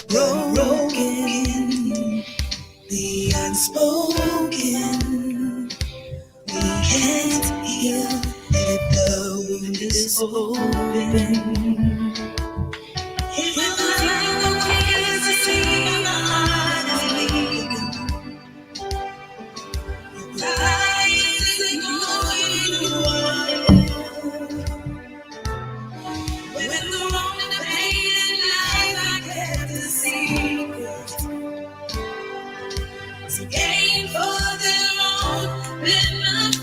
broken, the unspoken. We can't heal if the wound is open. If the light is to see the heart is leaking, the light is ignoring the world. When the wrong and the pain and lies are kept a secret, to gain for their own benefit.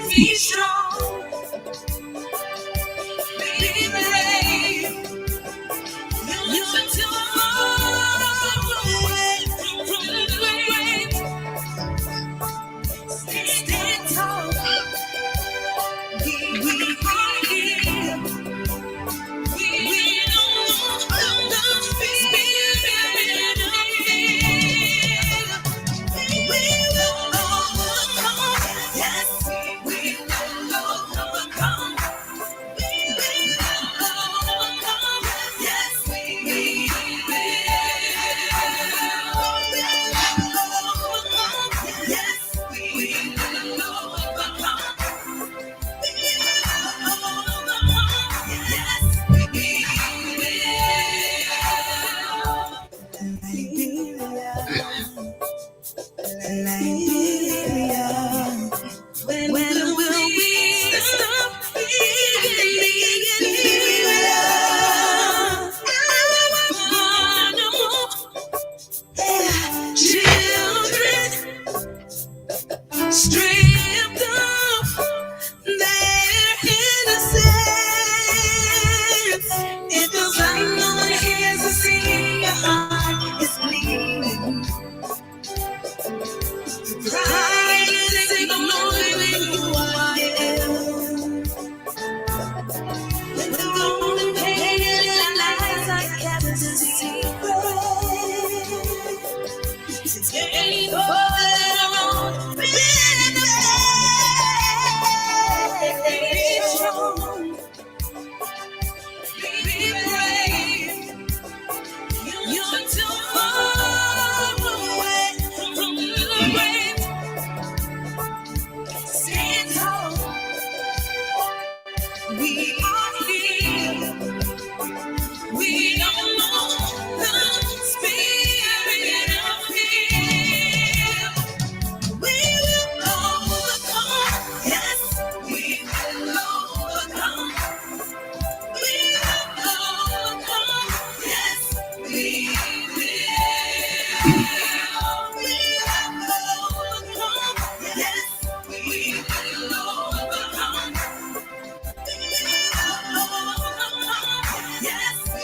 Be strong, be brave. You're too far away from the grave. Stand tall. We are here. We know the spirit of fear. We will overcome. Yes, we will overcome. We will overcome. Yes, we will. Yes, we will overcome. Liberia, when will we stop being Liberia? Children stripped of their innocence. It feels like no one cares to see your heart is bleeding. Pride is ignoring who I am. When the wrong and pain and lies are kept a secret, to gain for their own benefit. Be strong, be brave. You're too far away from the grave. Stand tall. We are here. We don't know the spirit of fear. We will overcome. Yes, we will overcome. We will overcome. Yes, we will. We will overcome. Yes, we will overcome. Yes, we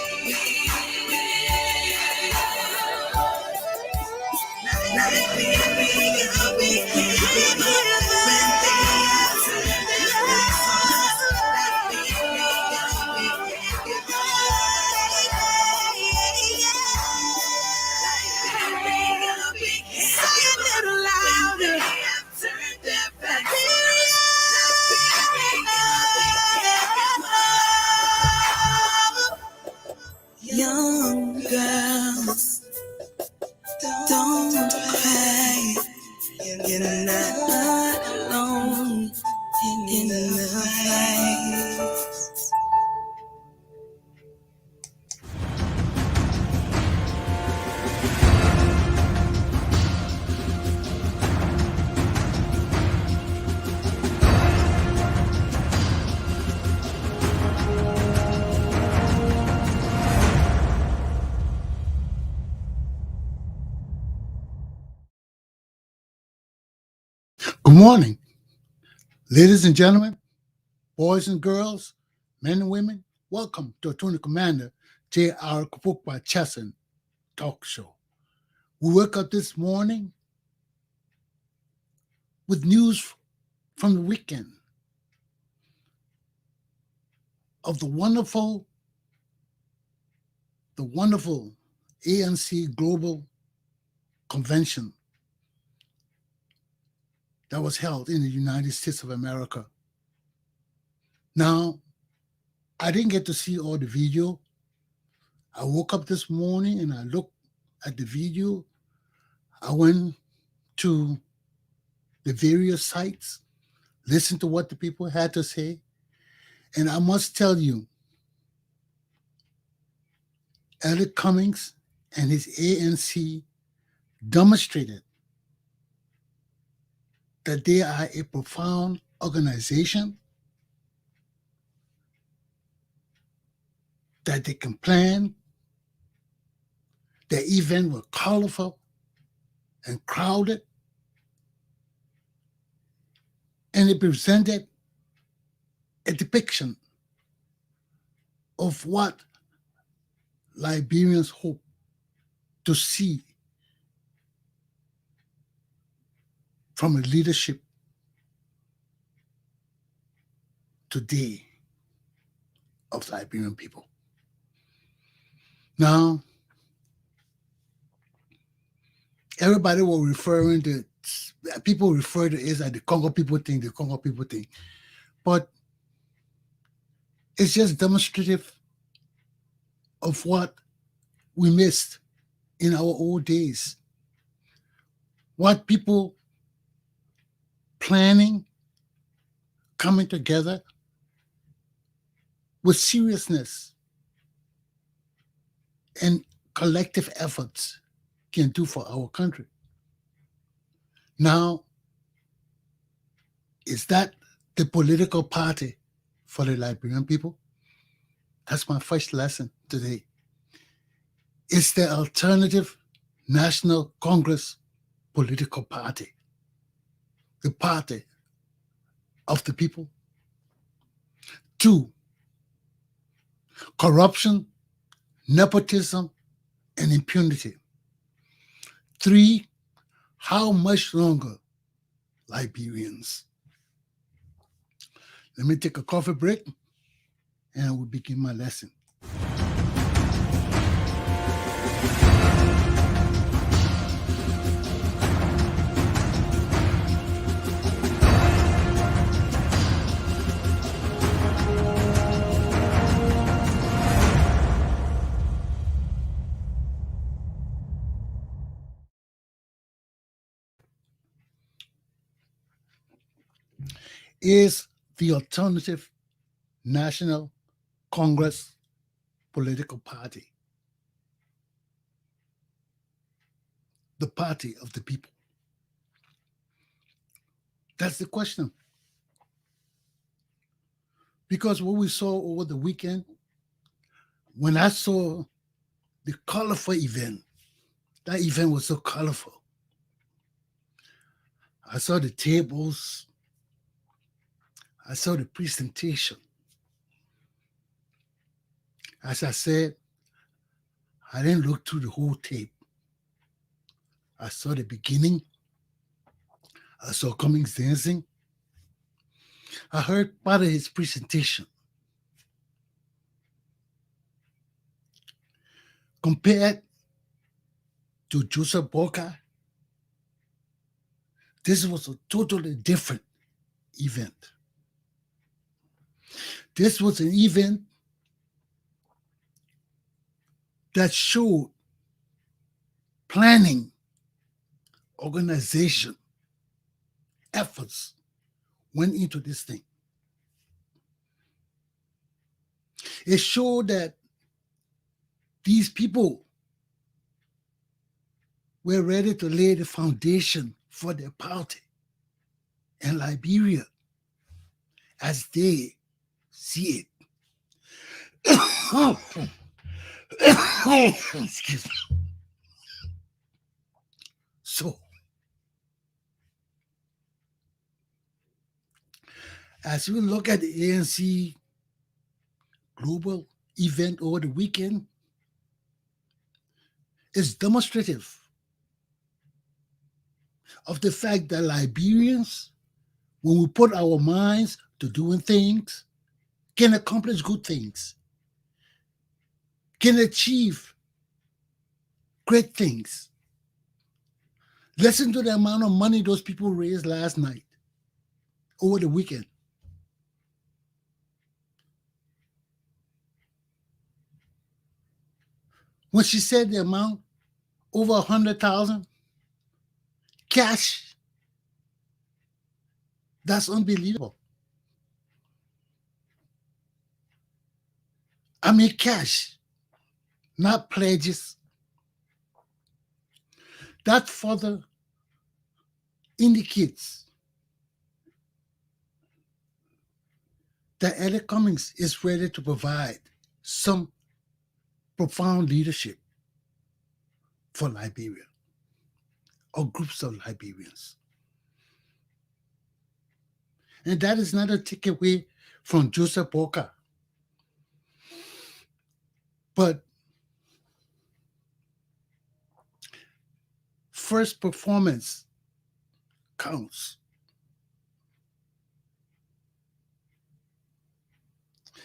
young girls, don't cry. You're not alone in the fight. Good morning, ladies and gentlemen, boys and girls, men and women. Welcome to Attorney Commander Galpohkpa Chesson Talk Show. We woke up this morning with news from the weekend of the wonderful ANC Global Convention that was held in the United States of America. Now, I didn't get to see all the video. I woke up this morning and I looked at the video. I went to the various sites, listened to what the people had to say, and I must tell you, Elliot Cummings and his ANC demonstrated that they are a profound organization, that they can plan. The event was colorful and crowded, and it presented a depiction of what Liberians hope to see from a leadership today of Liberian people. Now, everybody was referring to, people refer to it as the Congo people thing, the Congo people thing. But it's just demonstrative of what we missed in our old days. What people planning, coming together with seriousness and collective efforts can do for our country. Now, is that the political party for the Liberian people? That's my first lesson today. It's the alternative National Congress political party, the party of the people. 2, corruption, nepotism, and impunity. 3, how much longer, Liberians? Let me take a coffee break and I will begin my lesson. Is the alternative National Congress political party the party of the people? That's the question. Because what we saw over the weekend, when I saw the colorful event, that event was so colorful. I saw the tables, I saw the presentation. As I said, I didn't look through the whole tape. I saw the beginning. I saw Cummings dancing. I heard part of his presentation. Compared to Joseph Boca, this was a totally different event. This was an event that showed planning, organization, efforts went into this thing. It showed that these people were ready to lay the foundation for their party in Liberia as they see it. Excuse me. So, as we look at the ANC global event over the weekend, it's demonstrative of the fact that Liberians, when we put our minds to doing things, can accomplish good things, can achieve great things. Listen to the amount of money those people raised last night, over the weekend. When she said the amount, over 100,000 cash, that's unbelievable. I mean, cash, not pledges. That further indicates that Eric Cummings is ready to provide some profound leadership for Liberia or groups of Liberians. And that is not a takeaway from Joseph Boca, but first performance counts.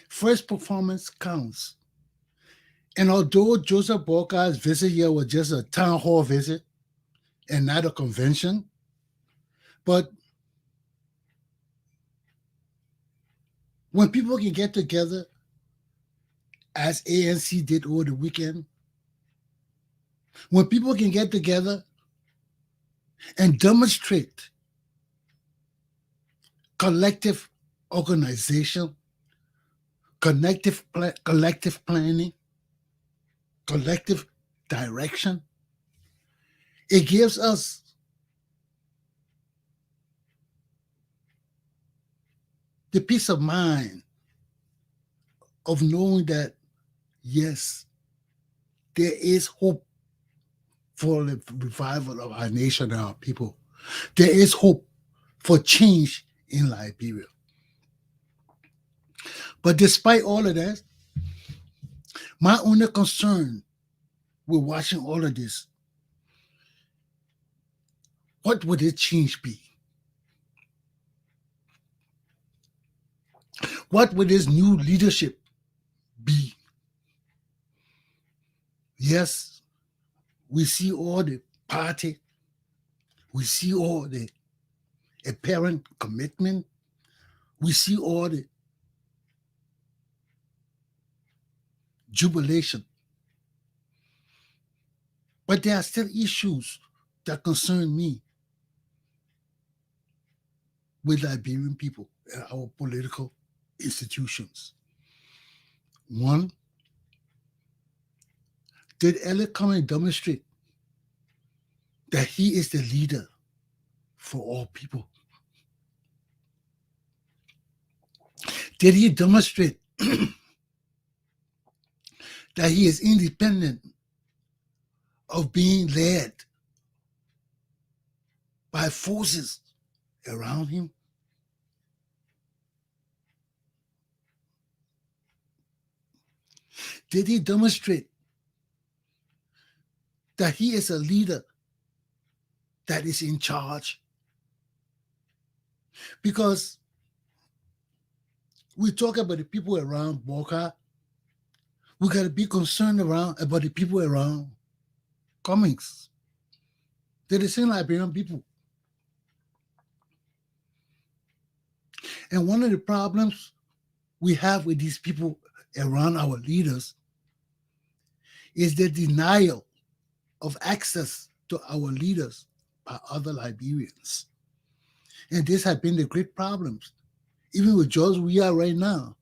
First performance counts. And although Joseph Boca's visit here was just a town hall visit and not a convention, but when people can get together, as ANC did over the weekend, when people can get together and demonstrate collective organization, collective planning, collective direction, it gives us the peace of mind of knowing that, yes, there is hope for the revival of our nation and our people. There is hope for change in Liberia. But despite all of that, my only concern with watching all of this, what would the change be? What would this new leadership be? Yes, we see all the party, we see all the apparent commitment, we see all the jubilation. But there are still issues that concern me with Liberian people and our political institutions. One, did Elliot Cummings demonstrate that he is the leader for all people? Did he demonstrate that he is independent of being led by forces around him? Did he demonstrate that he is a leader that is in charge? Because we talk about the people around Boca, we got to be concerned about the people around Cummings. They're the same Liberian people. And one of the problems we have with these people around our leaders is the denial of access to our leaders by other Liberians. And this has been the great problems. Even with George we are right now.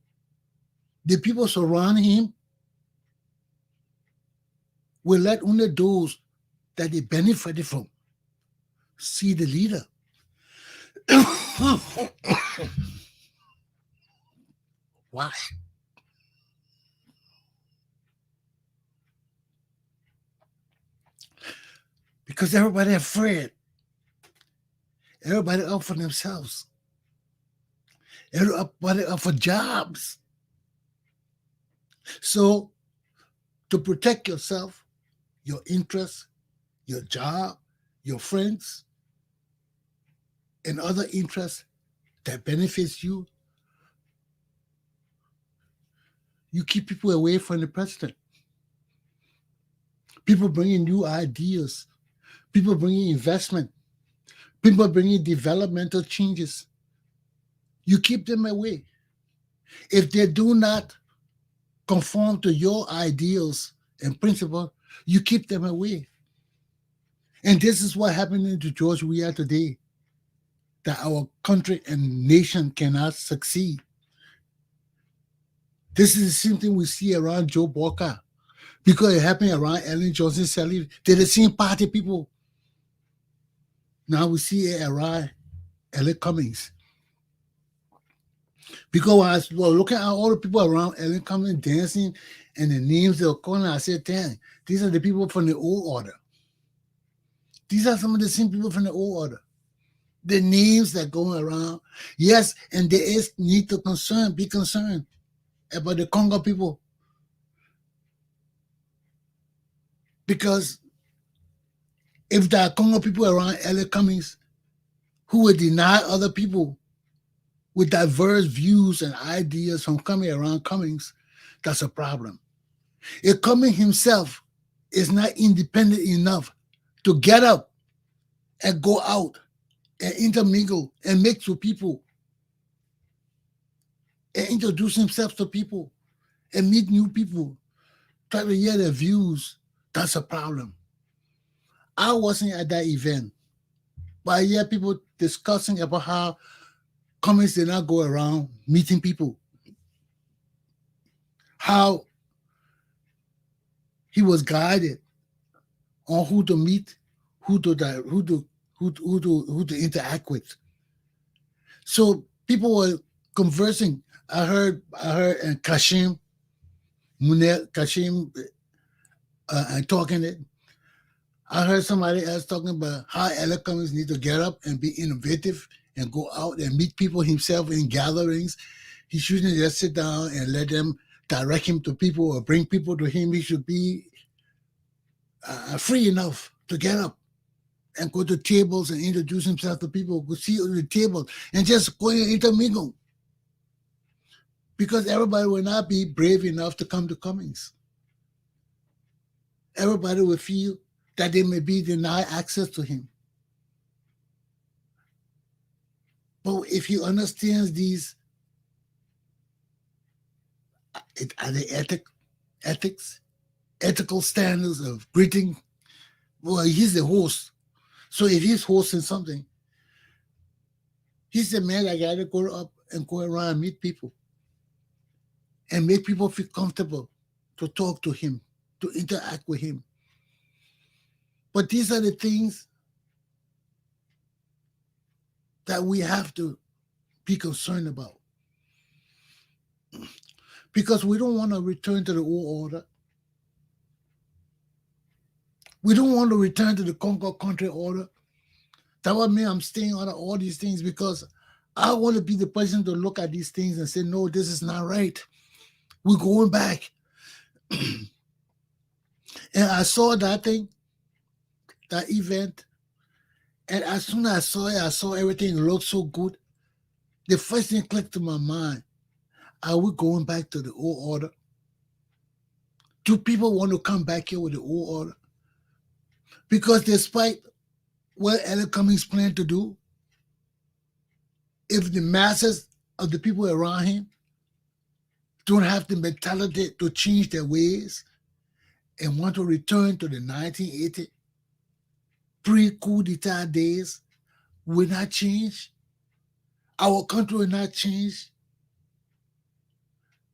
The people surrounding him will let only those that they benefited from see the leader. Why? Because everybody afraid. Everybody up for themselves. Everybody up for jobs. So to protect yourself, your interests, your job, your friends, and other interests that benefits you, you keep people away from the president. People bringing new ideas, people bringing investment, people bringing developmental changes. You keep them away. If they do not conform to your ideals and principle, you keep them away. And this is what happened in Georgia we are today, that our country and nation cannot succeed. This is the same thing we see around Joe Walker, because it happened around Ellen Johnson Sirleaf. They're the same party people. Now we see it around Ellen Cummings. Because when I was looking at all the people around Ellen Cummings dancing and the names they were calling, I said, dang, these are the people from the old order. These are some of the same people from the old order. The names that go around. Yes, and there is need to be concerned about the Congo people. Because if there are Congo people around Ellen Cummings who would deny other people with diverse views and ideas from coming around Cummings, that's a problem. If Cummings himself is not independent enough to get up and go out and intermingle and mix with people and introduce himself to people and meet new people, try to hear their views, that's a problem. I wasn't at that event, but I hear people discussing about how Cummings did not go around meeting people, how he was guided on who to meet, who to interact with. So people were conversing. I heard and Kashim talking it. I heard somebody else talking about how Ellen Cummings need to get up and be innovative and go out and meet people himself in gatherings. He shouldn't just sit down and let them direct him to people or bring people to him. He should be free enough to get up and go to tables and introduce himself to people, go sit at the table and just go and intermingle. Because everybody will not be brave enough to come to Cummings. Everybody will feel that they may be denied access to him. But if he understands these, are the ethical standards of greeting, well, he's the host. So if he's hosting something, he's the man that got to go up and go around and meet people and make people feel comfortable to talk to him, to interact with him. But these are the things that we have to be concerned about. Because we don't want to return to the old order. We don't want to return to the Congo country order. That's what means I'm staying out of all these things, because I want to be the person to look at these things and say, no, this is not right. We're going back. And I saw that thing, that event, and as soon as I saw everything look so good. The first thing clicked to my mind, are we going back to the old order? Do people want to come back here with the old order? Because despite what Ellen Cummings planned to do, if the masses of the people around him don't have the mentality to change their ways and want to return to the 1980 pre-coup d'etat days, will not change. Our country will not change.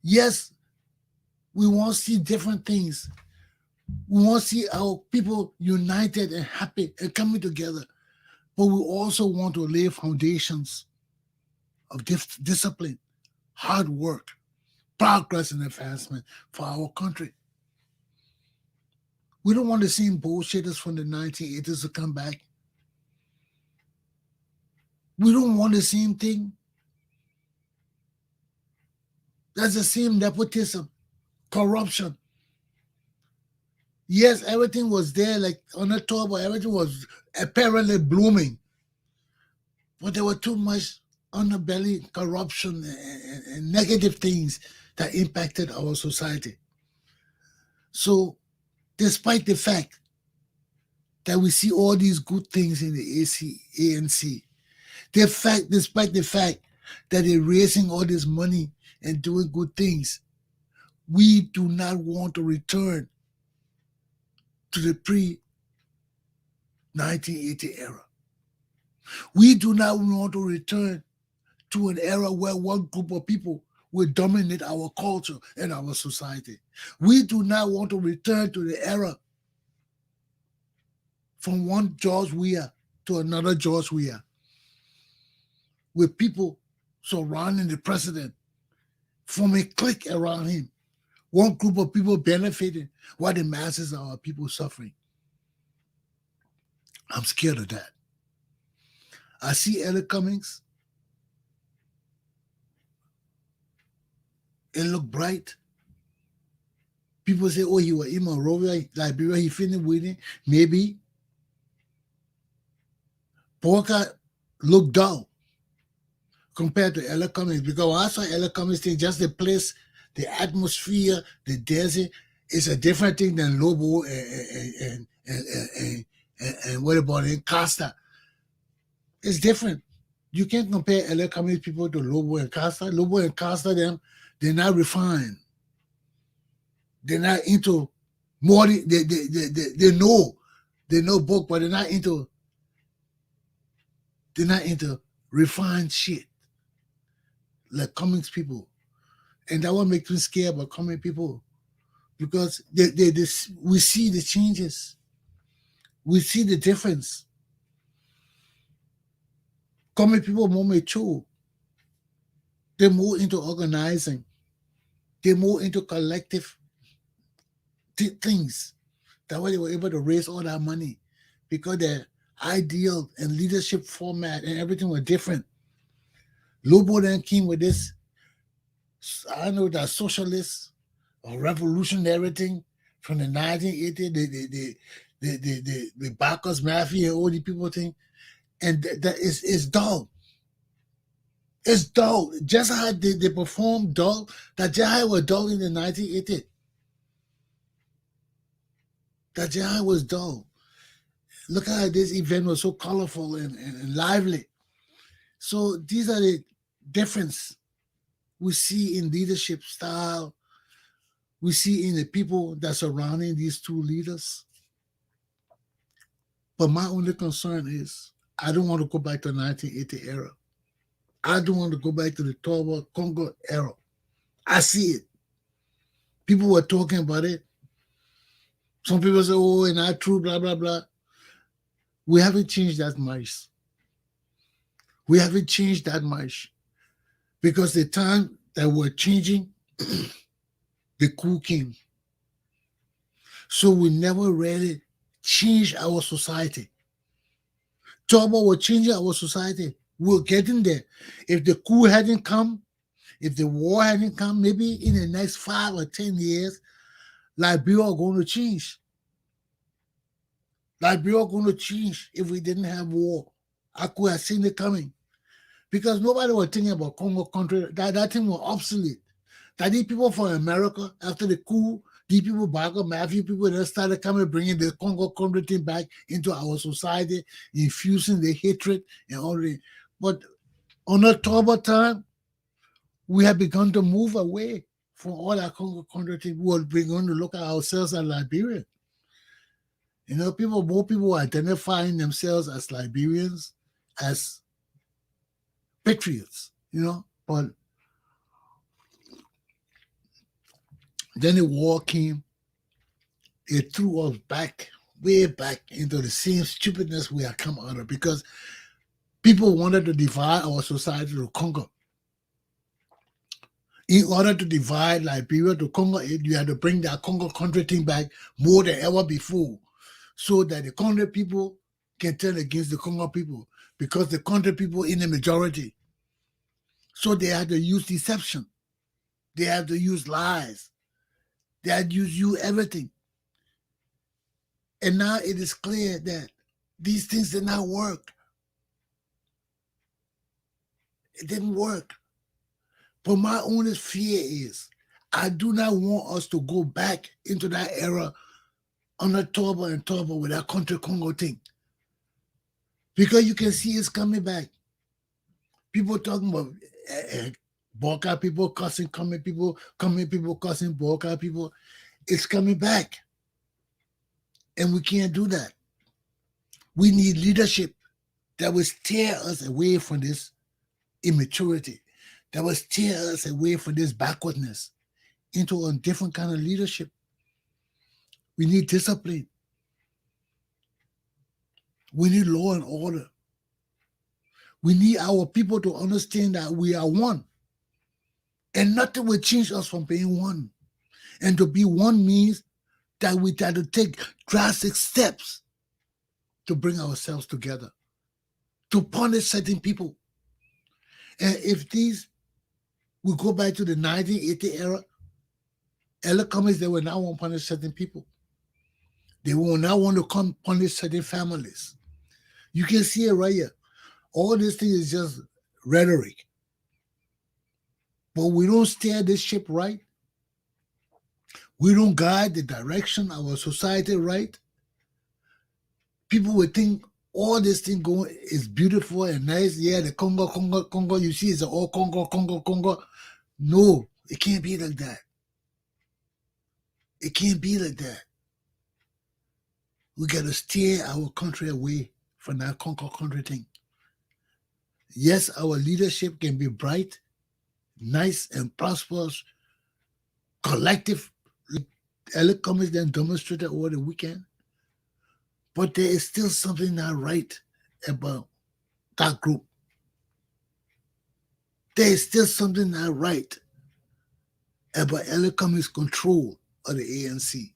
Yes, we want to see different things. We want to see our people united and happy and coming together. But we also want to lay foundations of discipline, hard work, progress, and advancement for our country. We don't want the same bullshitters from the 1980s to come back. We don't want the same thing. That's the same nepotism, corruption. Yes, everything was there, like on the top, but everything was apparently blooming. But there were too much underbelly corruption and negative things that impacted our society. So, despite the fact that we see all these good things in the ANC, despite the fact that they're raising all this money and doing good things, we do not want to return to the pre-1980 era. We do not want to return to an era where one group of people will dominate our culture and our society. We do not want to return to the era from one George Weah to another George Weah, with people surrounding the president, forming a clique around him. One group of people benefiting while the masses of our people suffering. I'm scared of that. I see Elliot Cummings. It look bright. People say, oh, he was in Monrovia, Liberia, he finished winning. Maybe. Porker looked dull compared to Elliot Cummings, because when I saw Elliot Cummings thing, just the place, the atmosphere, the desert, is a different thing than Lobo and what about in Costa. It's different. You can't compare Elliot Cummings people to Lobo and Costa. Lobo and Costa, they're not refined. They're not into more. They know book, but they're not into refined shit like Cummings people. And that what makes me scared about Cummings people, because we see the changes. We see the difference. Cummings people more mature. They're more into organizing. They're more into collective things. That's why they were able to raise all that money, because their ideal and leadership format and everything was different. Lobo then came with this, I don't know, that socialist or revolutionary thing from the 1980s, the Bacchus Mafia and all the people thing, and that is dull. It's dull. Just how they perform dull, that Jihad was dull in the 1980s. That Jihad was dull. Look how this event was so colorful and lively. So these are the difference we see in leadership style. We see in the people that surrounding these two leaders. But my only concern is I don't want to go back to the 1980 era. I don't want to go back to the Toba Congo era. I see it. People were talking about it. Some people say, oh, it's not true, blah, blah, blah. We haven't changed that much. We haven't changed that much. Because the time that we're changing, the coup came. So we never really changed our society. Toba was changing our society. We're getting there. If the coup hadn't come, if the war hadn't come, maybe in the next 5 or 10 years, Liberia are going to change. Liberia are going to change if we didn't have war. I could have seen it coming. Because nobody was thinking about Congo country. That thing was obsolete. That these people from America, after the coup, these people back up, Matthew people that started coming, bringing the Congo country thing back into our society, infusing the hatred and all that. But on October time, we have begun to move away from all that Congo country thing. We have begun to look at ourselves as Liberian. You know, more people are identifying themselves as Liberians, as patriots, you know, but then the war came. It threw us back, way back into the same stupidness we had come out of, because people wanted to divide our society to conquer. In order to divide Liberia to conquer it, you had to bring that Congo country thing back more than ever before, so that the country people can turn against the Congo people, because the country people in the majority. So they had to use deception. They had to use lies. They had to use everything. And now it is clear that these things did not work. It didn't work. But my only fear is I do not want us to go back into that era under Toba and Toba with that country Congo thing. Because you can see it's coming back. People talking about Boka people cussing, coming people cussing Boka people. It's coming back. And we can't do that. We need leadership that will steer us away from this immaturity, that will steer us away from this backwardness into a different kind of leadership. We need discipline. We need law and order. We need our people to understand that we are one. And nothing will change us from being one. And to be one means that we try to take drastic steps to bring ourselves together, to punish certain people. And if we go back to the 1980 era, elecomers, they will now want to punish certain people. They will now want to come punish certain families. You can see it right here. All this thing is just rhetoric. But we don't steer this ship right. We don't guide the direction of our society right. People will think all this thing going is beautiful and nice. Yeah, the Congo, you see it's all Congo. No, it can't be like that. It can't be like that. We got to steer our country away from that Congo country thing. Yes, our leadership can be bright, nice, and prosperous, collective. Elecomers then demonstrated over the weekend. But there is still something not right about that group. There is still something not right about elecomers' control of the ANC.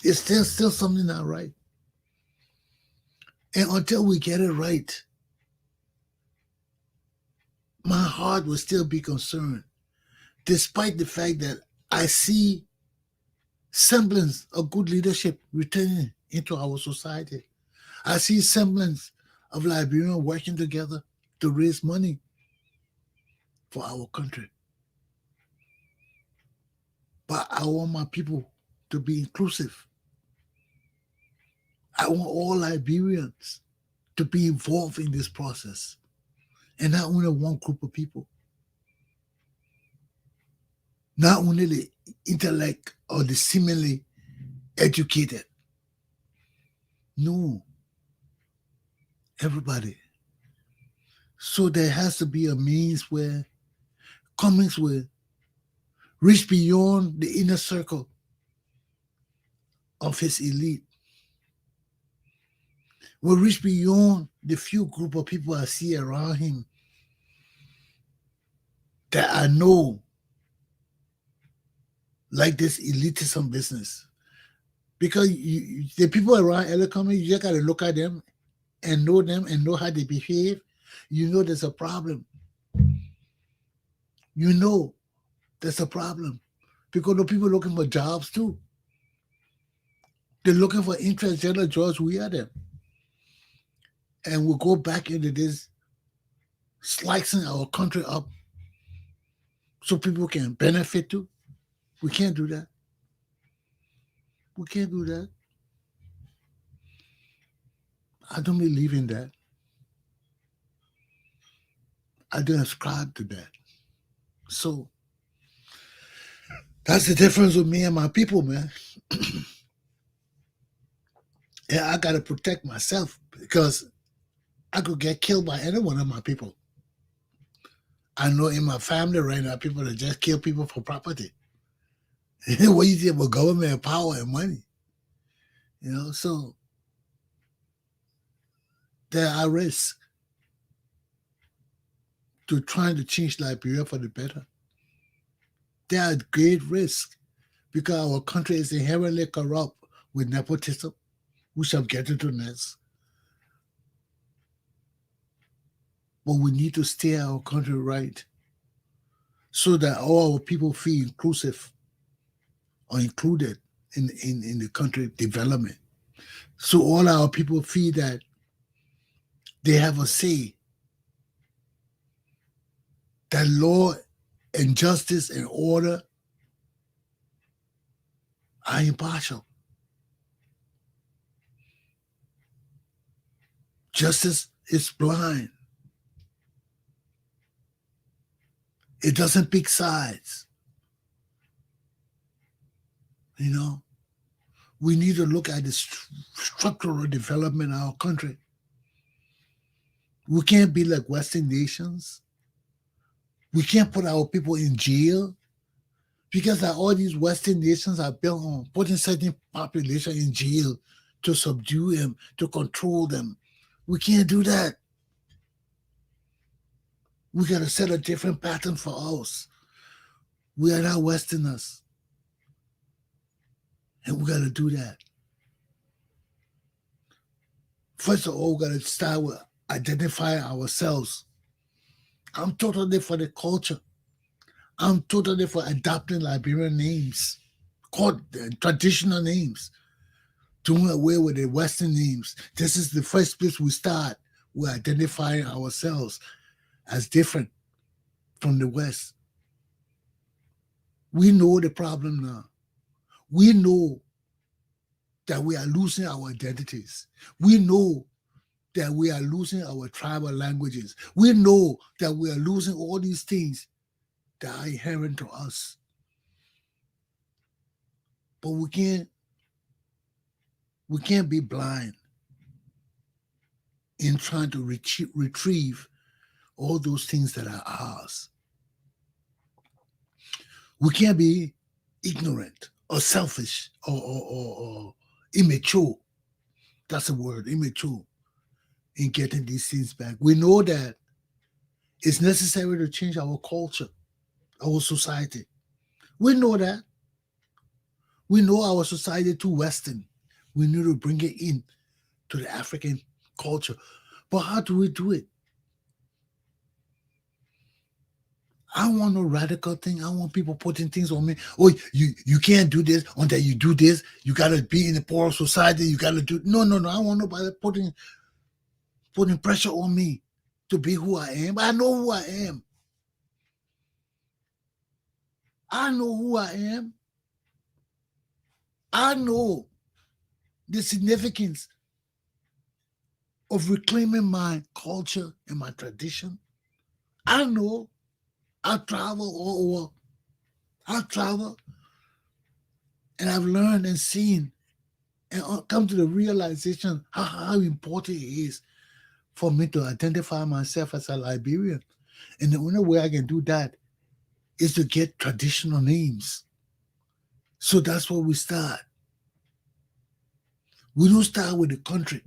It's still something not right. And until we get it right, my heart will still be concerned, despite the fact that I see semblance of good leadership returning into our society. I see semblance of Liberians working together to raise money for our country. But I want my people to be inclusive. I want all Liberians to be involved in this process, and not only one group of people. Not only the intellect or the seemingly educated. No. Everybody. So there has to be a means where Cummings will reach beyond the inner circle of his elite, will reach beyond the few group of people I see around him that I know like this elitism business. Because the people around Elecomers, you just got to look at them and know how they behave. You know there's a problem. You know there's a problem. Because the people looking for jobs too. They're looking for interest general jobs. We are them. And we'll go back into this slicing our country up so people can benefit too. We can't do that. We can't do that. I don't believe in that. I don't ascribe to that. So that's the difference with me and my people, man. And I got to protect myself because I could get killed by any one of my people. I know in my family right now, people that just kill people for property. What do you think about government power and money? You know, so there are risks to trying to change Liberia for the better. There are great risks because our country is inherently corrupt with nepotism, which I'll get into next. But we need to steer our country right so that all our people feel inclusive or included in the country development. So all our people feel that they have a say, that law and justice and order are impartial. Justice is blind. It doesn't pick sides. You know, We need to look at the structural development of our country. We can't be like Western nations. We can't put our people in jail because like all these Western nations are built on putting certain population in jail to subdue them, to control them. We can't do that. We got to set a different pattern for us. We are not Westerners, and we got to do that. First of all, we got to start with identifying ourselves. I'm totally for the culture. I'm totally for adopting Liberian names, called traditional names, doing away with the Western names. This is the first place we start. We're identifying ourselves as different from the West. We know the problem now. We know that we are losing our identities. We know that we are losing our tribal languages. We know that we are losing all these things that are inherent to us. But we can't be blind in trying to retrieve all those things that are ours. We can't be ignorant or selfish or immature. That's a word, immature, in getting these things back. We know that it's necessary to change our culture, our society. We know that. We know our society too Western. We need to bring it in to the African culture. But how do we do it? I don't want no radical thing. I don't want people putting things on me. Oh, you can't do this until you do this. You gotta be in a poor society. You gotta do no. I don't want nobody putting pressure on me to be who I am. I know who I am. I know who I am. I know the significance of reclaiming my culture and my tradition. I know. I travel all over. I travel and I've learned and seen and come to the realization how important it is for me to identify myself as a Liberian. And the only way I can do that is to get traditional names. So that's where we start. We don't start with the country.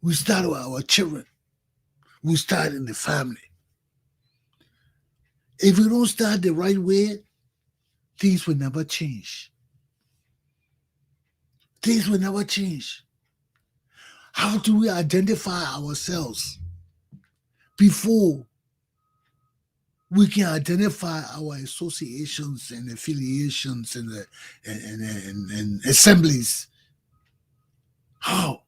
We start with our children. We start in the family. If we don't start the right way, things will never change. Things will never change. How do we identify ourselves before we can identify our associations and affiliations and assemblies? How?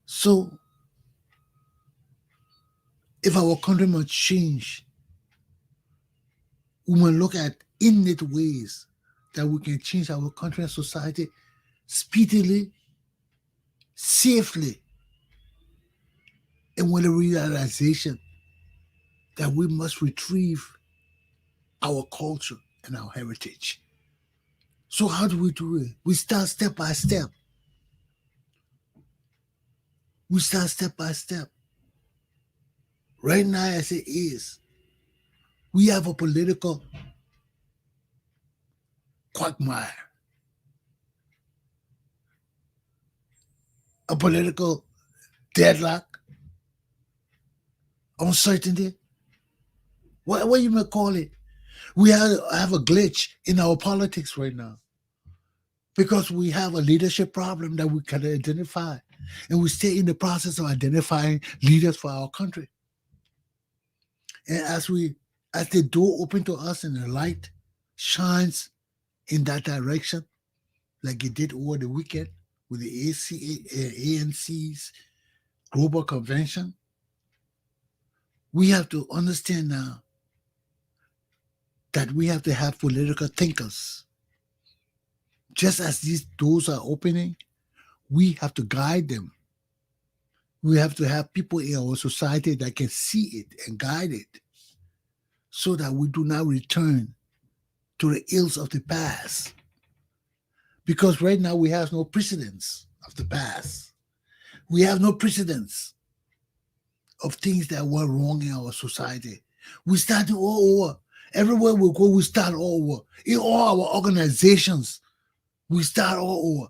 So, if our country must change, we must look at innate ways that we can change our country and society speedily, safely, and with a realization that we must retrieve our culture and our heritage. So how do we do it? We start step by step. We start step by step. Right now, as it is, we have a political quagmire, a political deadlock, uncertainty, what you may call it. We have a glitch in our politics right now because we have a leadership problem that we can identify. And we stay in the process of identifying leaders for our country. And as the door open to us and the light shines in that direction, like it did over the weekend with the ANC's global convention, we have to understand now that we have to have political thinkers. Just as these doors are opening, we have to guide them. We have to have people in our society that can see it and guide it so that we do not return to the ills of the past. Because right now we have no precedents of the past. We have no precedents of things that were wrong in our society. We start all over. Everywhere we go, we start all over. In all our organizations, we start all over.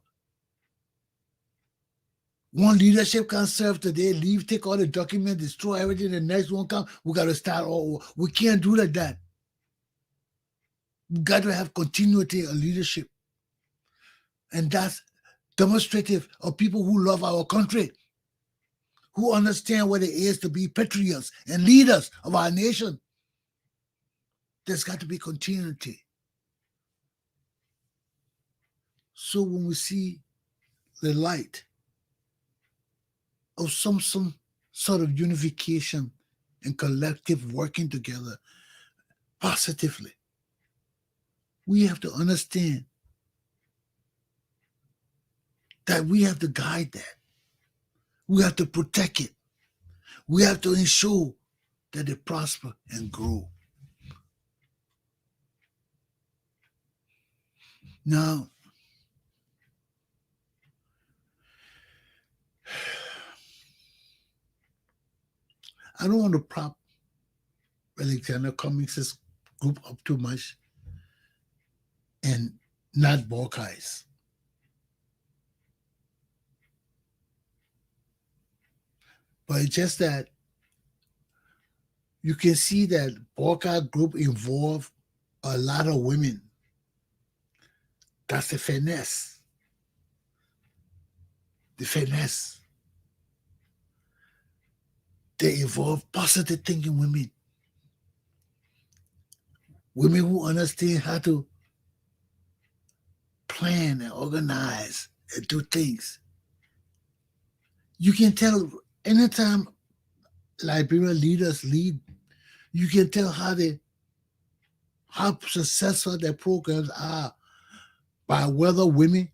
One leadership can serve today, leave, take all the documents, destroy everything, the next one come, we got to start all over. We can't do like that. We got to have continuity of leadership. And that's demonstrative of people who love our country, who understand what it is to be patriots and leaders of our nation. There's got to be continuity. So when we see the light of some sort of unification and collective working together positively, we have to understand that we have to guide that. We have to protect it. We have to ensure that they prosper and grow. Now, I don't want to prop Alexander Cummings' group up too much and not Buckeyes. But it's just that you can see that Buckeye group involved a lot of women. That's the finesse. The finesse. They involve positive thinking women. Women who understand how to plan and organize and do things. You can tell anytime Liberian leaders lead, you can tell how successful their programs are by whether women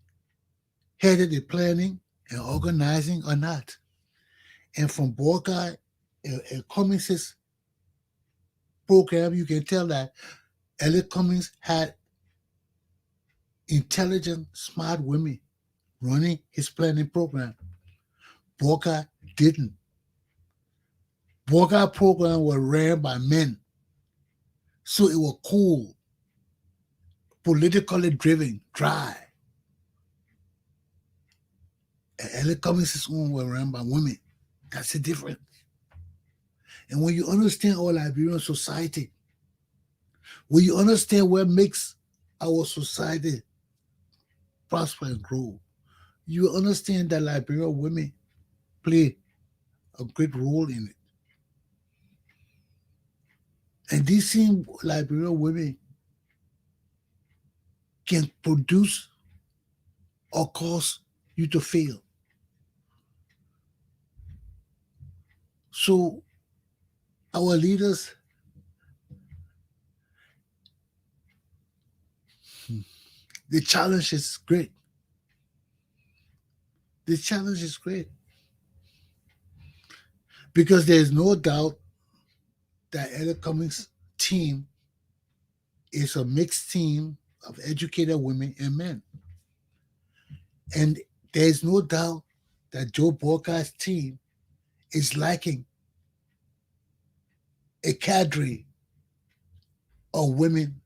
headed the planning and organizing or not. And from Buckeye and Cummings' program, you can tell that Elliot Cummings had intelligent, smart women running his planning program. Buckeye didn't. Buckeye program was ran by men. So it was cool, politically driven, dry. And Elliot Cummings' own was ran by women. That's the difference. And when you understand our Liberian society, when you understand what makes our society prosper and grow, you understand that Liberian women play a great role in it. And these same Liberian women can produce or cause you to fail. So our leaders, the challenge is great. The challenge is great. Because there is no doubt that Elliot Cummings' team is a mixed team of educated women and men. And there is no doubt that Joe Buckeye's team is lacking a cadre of women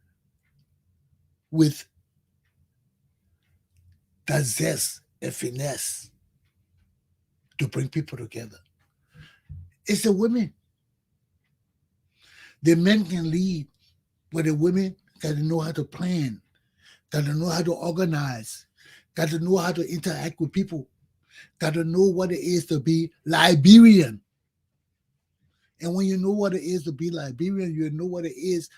with that zest and finesse to bring people together. It's the women. The men can lead, but the women got to know how to plan, got to know how to organize, got to know how to interact with people, got to know what it is to be Liberian. And when you know what it is to be Liberian, you know what it is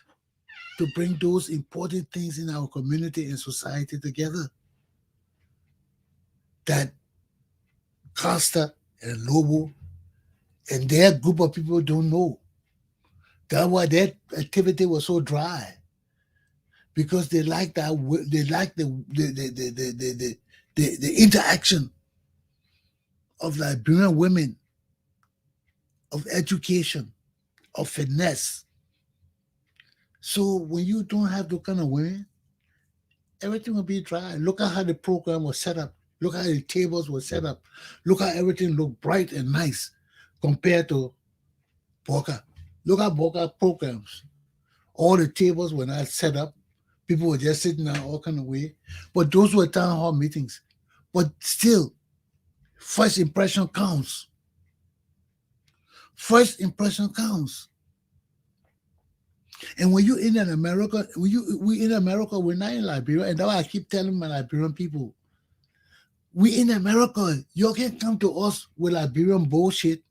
to bring those important things in our community and society together that Costa and Lobo and their group of people don't know. That's why their activity was so dry, because they like that. They like the interaction of Liberian women, of education, of finesse. So when you don't have those kind of women, everything will be dry. Look at how the program was set up. Look how the tables were set up. Look how everything looked bright and nice compared to Boca. Look at Boca programs. All the tables were not set up. People were just sitting down all kind of way. But those were town hall meetings. But still, first impression counts. First impression counts. And when you in America, we in America, we're not in Liberia, and that's why I keep telling my Liberian people, we in America, you can't come to us with Liberian bullshit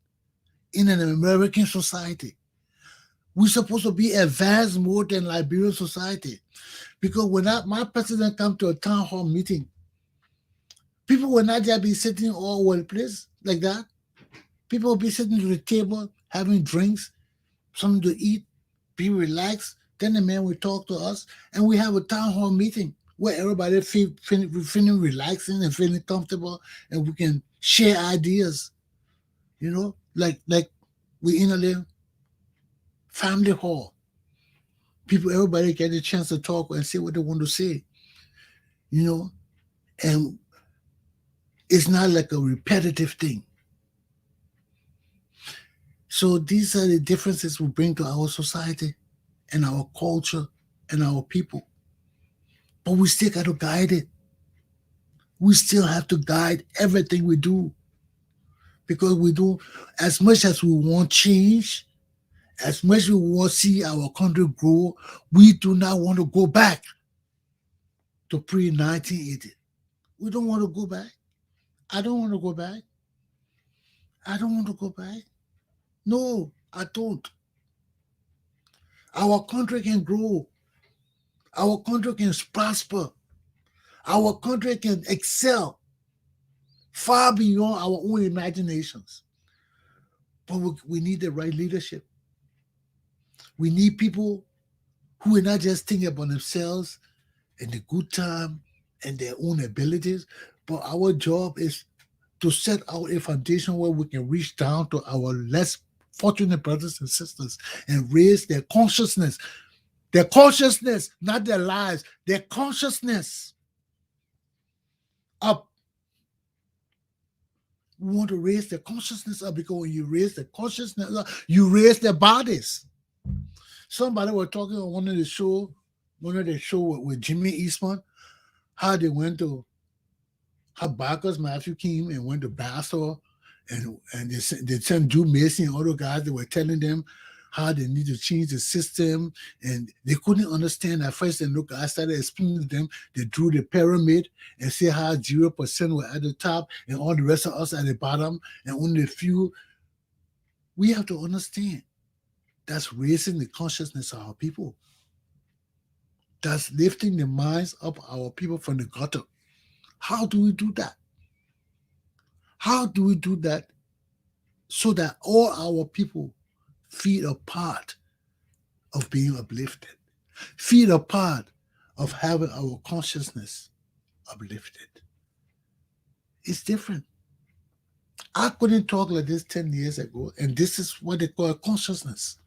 in an American society. We're supposed to be advanced more than Liberian society. Because when my president come to a town hall meeting, people will not just be sitting all over the place like that. People will be sitting to the table, having drinks, something to eat, be relaxed. Then the man will talk to us, and we have a town hall meeting where everybody feeling relaxing and feeling comfortable, and we can share ideas. You know, like we in a little family hall. People, everybody get a chance to talk and say what they want to say. You know, and it's not like a repetitive thing. So these are the differences we bring to our society and our culture and our people. But we still got to guide it. We still have to guide everything we do, because we do, as much as we want change, as much as we want to see our country grow, we do not want to go back to pre-1980. We don't want to go back. I don't want to go back. I don't want to go back. No, I don't. Our country can grow. Our country can prosper. Our country can excel far beyond our own imaginations. But we need the right leadership. We need people who are not just thinking about themselves and the good time and their own abilities, but our job is to set out a foundation where we can reach down to our less fortunate brothers and sisters and raise their consciousness. Their consciousness, not their lives, their consciousness up. We want to raise their consciousness up, because when you raise the consciousness up, you raise their bodies. Somebody was talking on one of the show with Jimmy Eastman, how they went to, how Bacchus Matthew came and went to Bassel, and they sent Drew Mason and other guys. They were telling them how they need to change the system, and they couldn't understand at first. And look, I started explaining to them. They drew the pyramid and see how 0% were at the top and all the rest of us at the bottom, and only a few. We have to understand that's raising the consciousness of our people. That's lifting the minds of our people from the gutter. How do we do that? How do we do that so that all our people feel a part of being uplifted, feel a part of having our consciousness uplifted? It's different. I couldn't talk like this 10 years ago, and this is what they call consciousness.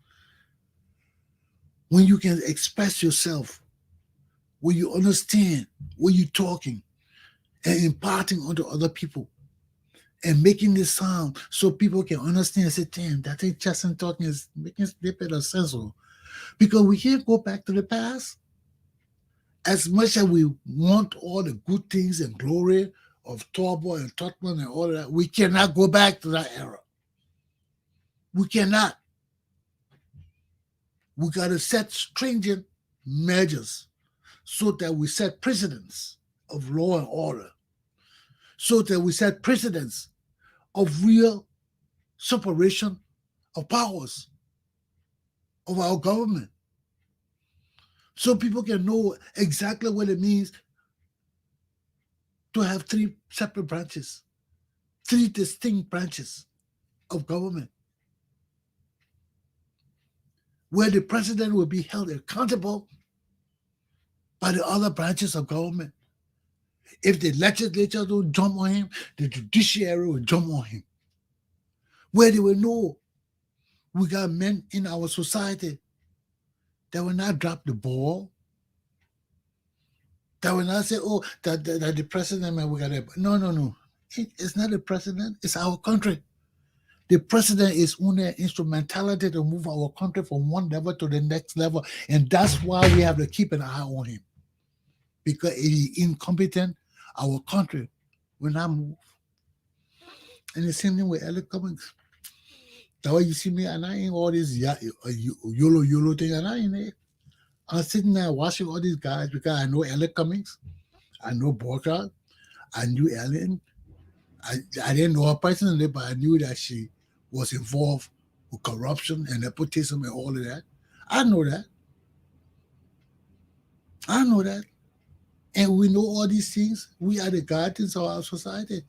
When you can express yourself, when you understand what you're talking and imparting onto other people and making this sound so people can understand and say, damn, that thing Chesson talking is making a bit of sense. Because we can't go back to the past. As much as we want all the good things and glory of Torbo and Totman and all that, we cannot go back to that era. We cannot. We got to set stringent measures so that we set precedents of law and order, so that we set precedents of real separation of powers of our government, so people can know exactly what it means to have three separate branches, three distinct branches of government, where the president will be held accountable by the other branches of government. If the legislature don't jump on him, the judiciary will jump on him. Where they will know we got men in our society That will not drop the ball. That will not say, oh, that the president, man, we got to. No, no, no. It's not the president. It's our country. The president is only an instrumentality to move our country from one level to the next level. And that's why we have to keep an eye on him. Because if he's incompetent, our country will not move. And the same thing with Ellie Cummings. That's why you see me, and I ain't all this YOLO thing, and I ain't it. I'm sitting there watching all these guys because I know Ellie Cummings, I know Borka, I knew Ellen. I didn't know her personally, but I knew that she was involved with corruption and nepotism and all of that. I know that. I know that. And we know all these things. We are the guardians of our society.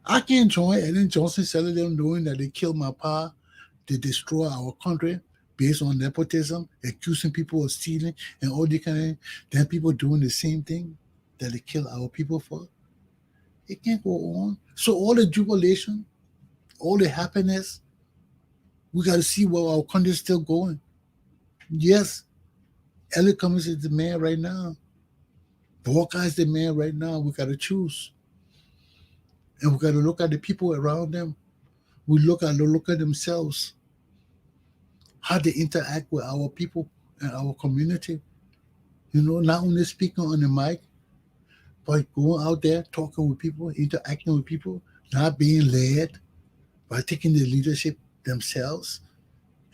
I can't join Ellen Johnson telling them knowing that they killed my pa, they destroy our country based on nepotism, accusing people of stealing and all the kind of then people doing the same thing that they kill our people for. It can't go on. So all the jubilation, all the happiness, we got to see where our country is still going. Yes, Elliot Cummings is the man right now. Walker is the man right now. We got to choose. And we got to look at the people around them. We look at themselves, how they interact with our people and our community. You know, not only speaking on the mic, but going out there, talking with people, interacting with people, not being led, by taking the leadership themselves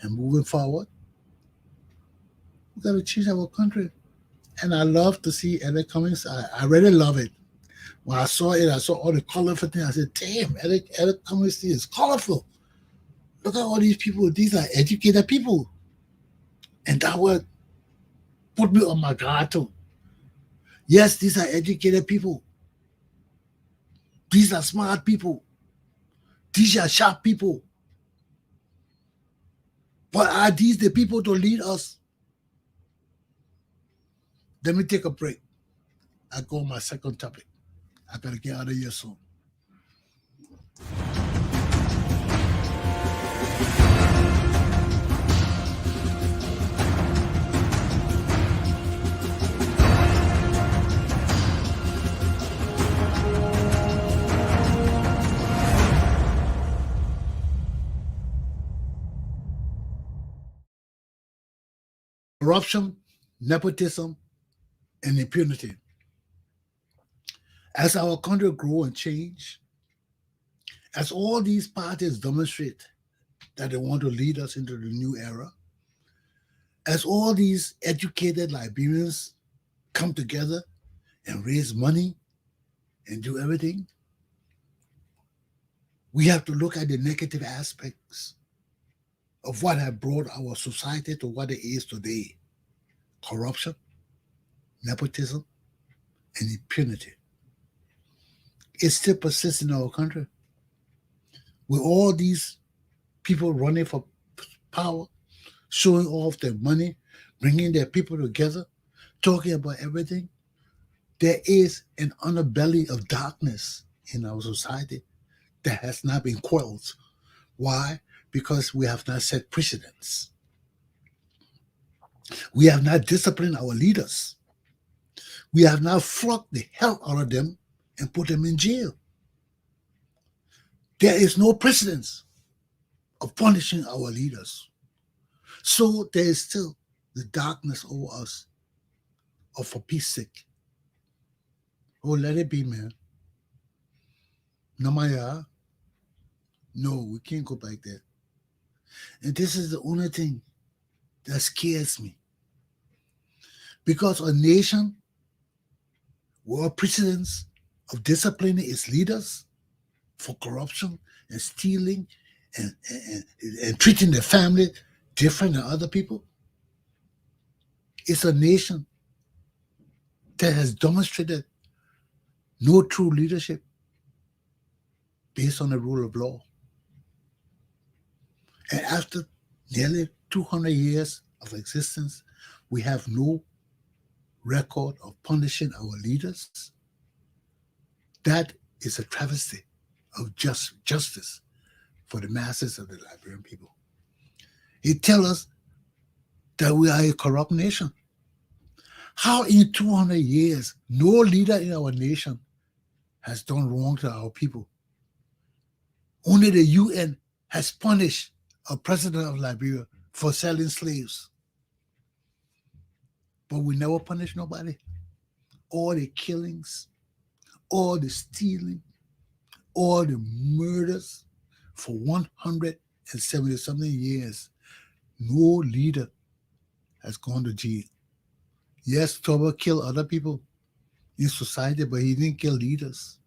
and moving forward. We got to change our country. And I love to see Eric Cummings. I really love it. When I saw it, I saw all the colorful things. I said, damn, Eric Cummings is colorful. Look at all these people. These are educated people. And that would put me on my guard too. Yes, these are educated people. These are smart people. These are sharp people. But are these the people to lead us? Let me take a break. I go on my second topic. I gotta get out of here soon. Corruption, nepotism, and impunity. As our country grow and change, as all these parties demonstrate that they want to lead us into the new era, as all these educated Liberians come together and raise money and do everything, we have to look at the negative aspects of what have brought our society to what it is today. Corruption, nepotism, and impunity. It still persists in our country. With all these people running for power, showing off their money, bringing their people together, talking about everything, there is an underbelly of darkness in our society that has not been quelled. Why? Because we have not set precedents. We have not disciplined our leaders. We have not flogged the hell out of them and put them in jail. There is no precedence of punishing our leaders. So there is still the darkness over us of for peace sake. Oh, let it be, man. Namaya. No, we can't go back there. And this is the only thing that scares me. Because a nation with precedents of disciplining its leaders for corruption and stealing and treating their family different than other people, it's a nation that has demonstrated no true leadership based on the rule of law. And after nearly 200 years of existence, we have no record of punishing our leaders. That is a travesty of justice for the masses of the Liberian people. It tells us that we are a corrupt nation. How in 200 years, no leader in our nation has done wrong to our people? Only the UN has punished a president of Liberia for selling slaves, but we never punish nobody. All the killings, all the stealing, all the murders for 170 something years, no leader has gone to jail. Yes, Toba killed other people in society, but he didn't kill leaders.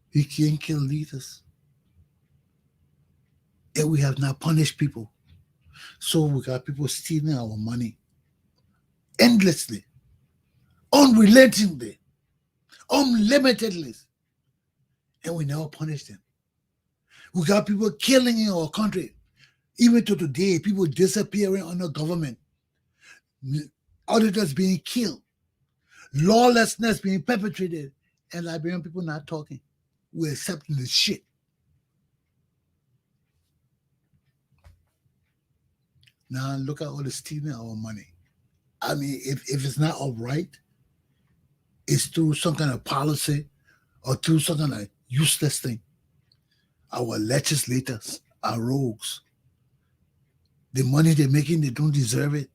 He can't kill leaders. And we have not punished people. So we got people stealing our money endlessly, unrelentingly, unlimitedly, and we never punish them. We got people killing in our country. Even to today, people disappearing under government, auditors being killed, lawlessness being perpetrated, and Liberian people not talking. We're accepting the shit. Now look at all the stealing our money. I mean, if it's not upright, it's through some kind of policy or through some kind of useless thing. Our legislators are rogues. The money they're making, they don't deserve it.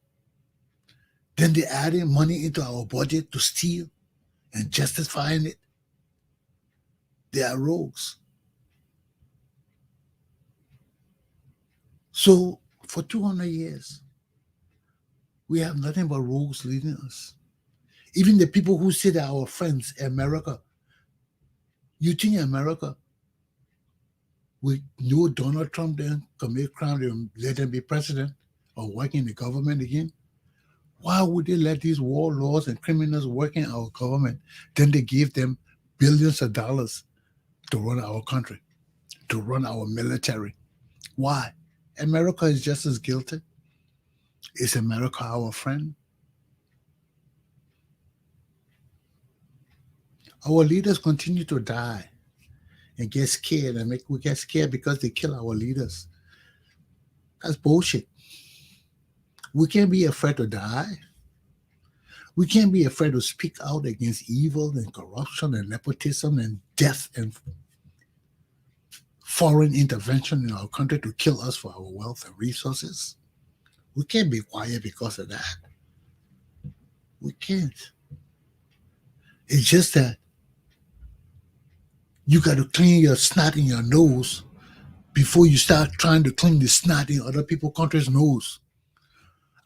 Then they're adding money into our budget to steal and justifying it. They are rogues. So for 200 years, we have nothing but rogues leading us. Even the people who say they're our friends, America, you think America would know Donald Trump then commit crime and let him be president or work in the government again? Why would they let these warlords and criminals work in our government? Then they give them billions of dollars to run our country, to run our military. Why? America is just as guilty. Is America our friend? Our leaders continue to die and get scared and we get scared because they kill our leaders. That's bullshit. We can't be afraid to die. We can't be afraid to speak out against evil and corruption and nepotism and death and foreign intervention in our country to kill us for our wealth and resources. We can't be quiet because of that. We can't. It's just that you got to clean your snot in your nose before you start trying to clean the snot in other people's country's nose.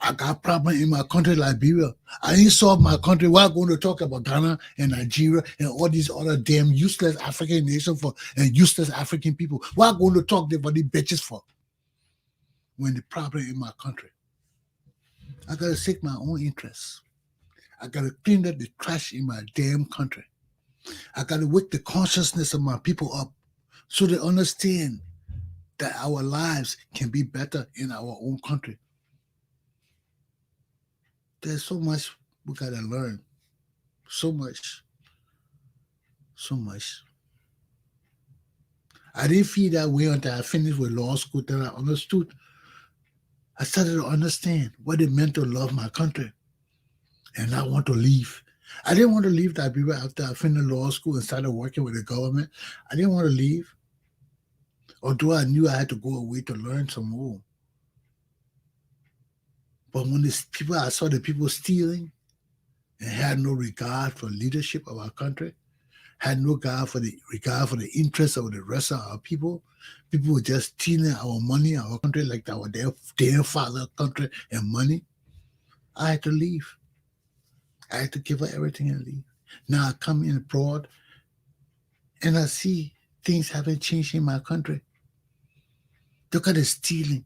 I got problem in my country, Liberia. I ain't solved my country. We're going to talk about Ghana and Nigeria and all these other damn useless African nations for and useless African people. We're going to talk about these bitches for when the problem in my country. I gotta seek my own interests. I gotta clean up the trash in my damn country. I gotta wake the consciousness of my people up so they understand that our lives can be better in our own country. There's so much we gotta learn. So much. So much. I didn't feel that way until I finished with law school. Then I understood. I started to understand what it meant to love my country and not want to leave. I didn't want to leave Liberia after I finished law school and started working with the government. I didn't want to leave, although I knew I had to go away to learn some more. But when I saw the people stealing and had no regard for leadership of our country, had no regard for the interests of the rest of our people. People were just stealing our money, our country, like our their father country and money. I had to leave. I had to give up everything and leave. Now I come in abroad and I see things haven't changed in my country. Look at the stealing.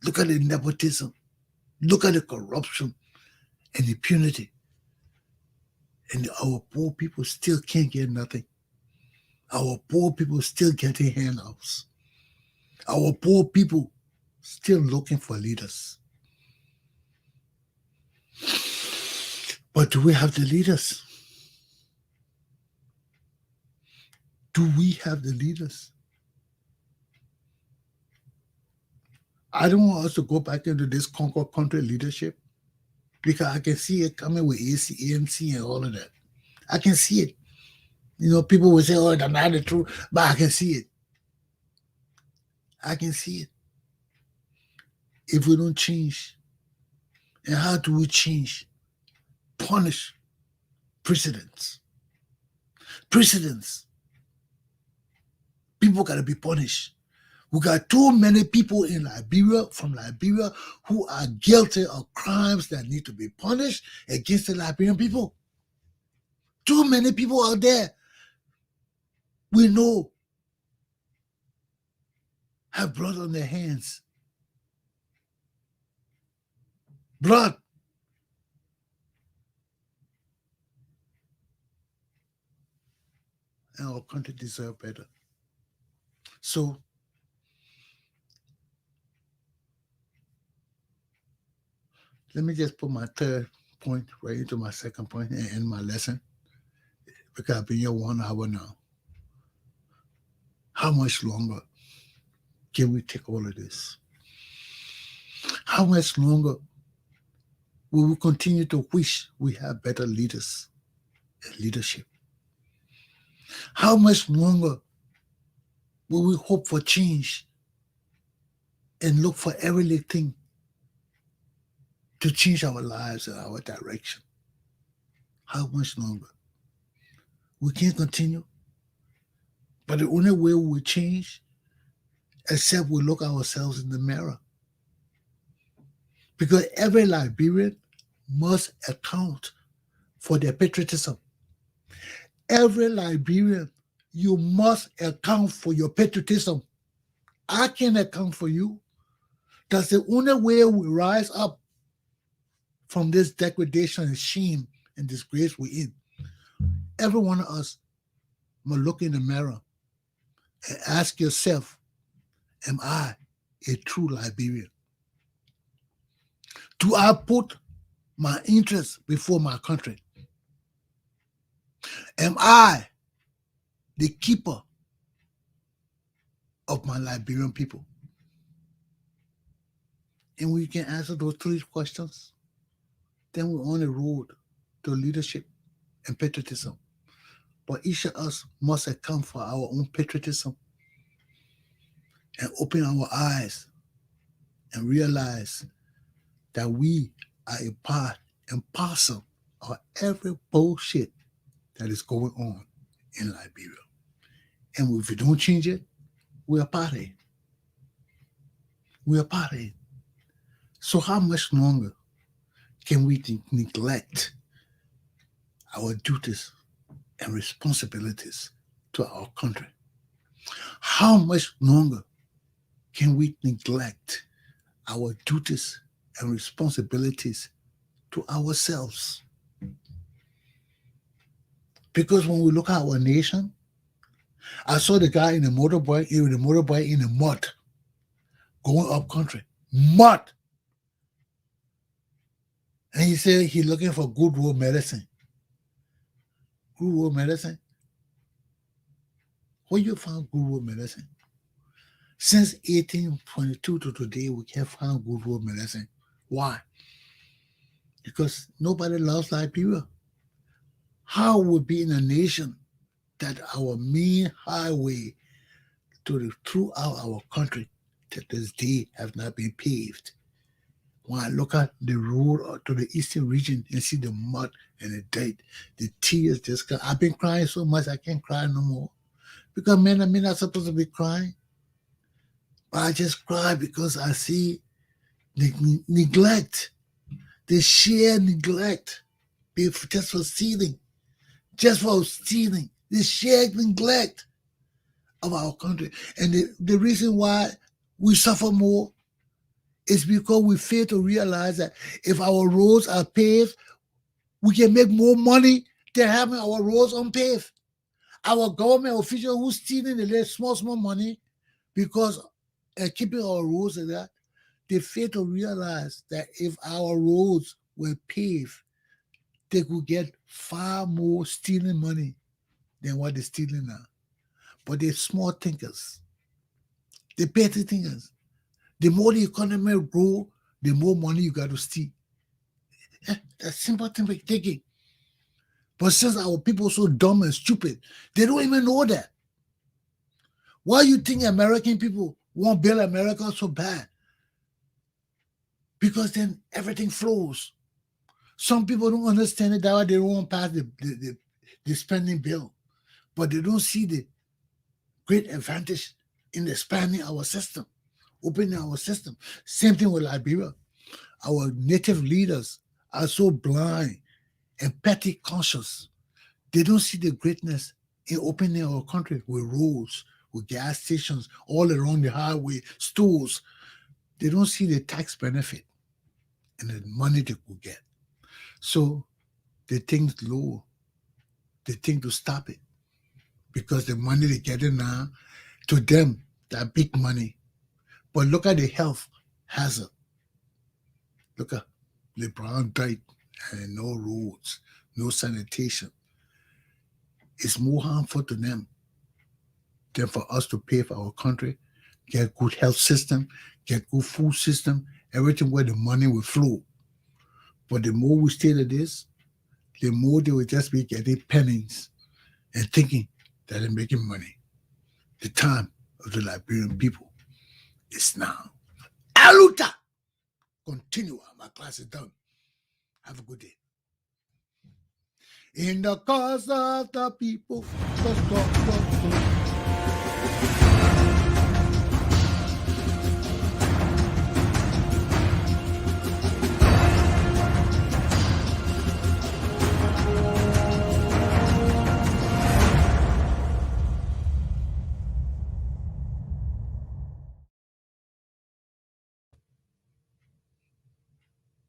Look at the nepotism. Look at the corruption and impunity. And our poor people still can't get nothing. Our poor people still getting handouts. Our poor people still looking for leaders. But do we have the leaders? Do we have the leaders? I don't want us to go back into this Concord country leadership because I can see it coming with AMC and all of that. I can see it. People will say, "Oh, that's not the truth," but I can see it. I can see it. If we don't change, and how do we change? Punish presidents. Presidents. People got to be punished. We got too many people in Liberia, from Liberia, who are guilty of crimes that need to be punished against the Liberian people. Too many people out there we know have blood on their hands. Blood. And our country deserves better. So, let me just put my third point right into my second point and end my lesson, because I've been here 1 hour now. How much longer can we take all of this? How much longer will we continue to wish we have better leaders and leadership? How much longer will we hope for change and look for every little thing to change our lives and our direction? How much longer? We can't continue. But the only way we will change, except we look ourselves in the mirror. Because every Liberian must account for their patriotism. Every Liberian, you must account for your patriotism. I can account for you. That's the only way we rise up from this degradation and shame and disgrace we're in. Every one of us must look in the mirror and ask yourself, am I a true Liberian? Do I put my interests before my country? Am I the keeper of my Liberian people? And we can answer those three questions, then we're on the road to leadership and patriotism. But each of us must account for our own patriotism and open our eyes and realize that we are a part and parcel of every bullshit that is going on in Liberia. And if we don't change it, we are part of it. We are part of it. So how much longer can we neglect our duties and responsibilities to our country? How much longer can we neglect our duties and responsibilities to ourselves? Because when we look at our nation, I saw the guy in the motorbike in the mud, going up country. Mud. And he said he's looking for good road medicine. Good road medicine? Where you found good road medicine? Since 1822 to today, we can't find good road medicine. Why? Because nobody loves Liberia. How would be in a nation that our main highway throughout our country to this day have not been paved? When I look at the road to the eastern region and see the mud and the dirt, the tears just come. I've been crying so much I can't cry no more. Because men are not supposed to be crying. But I just cry because I see the neglect, the sheer neglect, just for stealing, the sheer neglect of our country. And the reason why we suffer more is because we fail to realize that if our roads are paved, we can make more money than having our roads unpaved. Our government officials who stealing the small money because keeping our roads like that, they fail to realize that if our roads were paved, they could get far more stealing money than what they're stealing now. But they're small thinkers. They're petty thinkers. The more the economy grow, the more money you got to steal. That's simple thing we're taking. But since our people are so dumb and stupid, they don't even know that. Why you think American people want to build America so bad? Because then everything flows. Some people don't understand it, that's why they don't want to pass the spending bill. But they don't see the great advantage in expanding our system, opening our system. Same thing with Liberia. Our native leaders are so blind and petty conscious. They don't see the greatness in opening our country with roads, with gas stations, all around the highway, stores. They don't see the tax benefit and the money they could get. So they think low. They think to stop it. Because the money they get in now, to them, that big money. But look at the health hazard. Look at Liberian died and no roads, no sanitation. It's more harmful to them than for us to pay for our country, get good health system, get good food system, everything where the money will flow. But the more we stay at this, the more they will just be getting pennies and thinking that they're making money. The time of the Liberian people is now. Aluta! Continue. My class is done. Have a good day. In the cause of the people,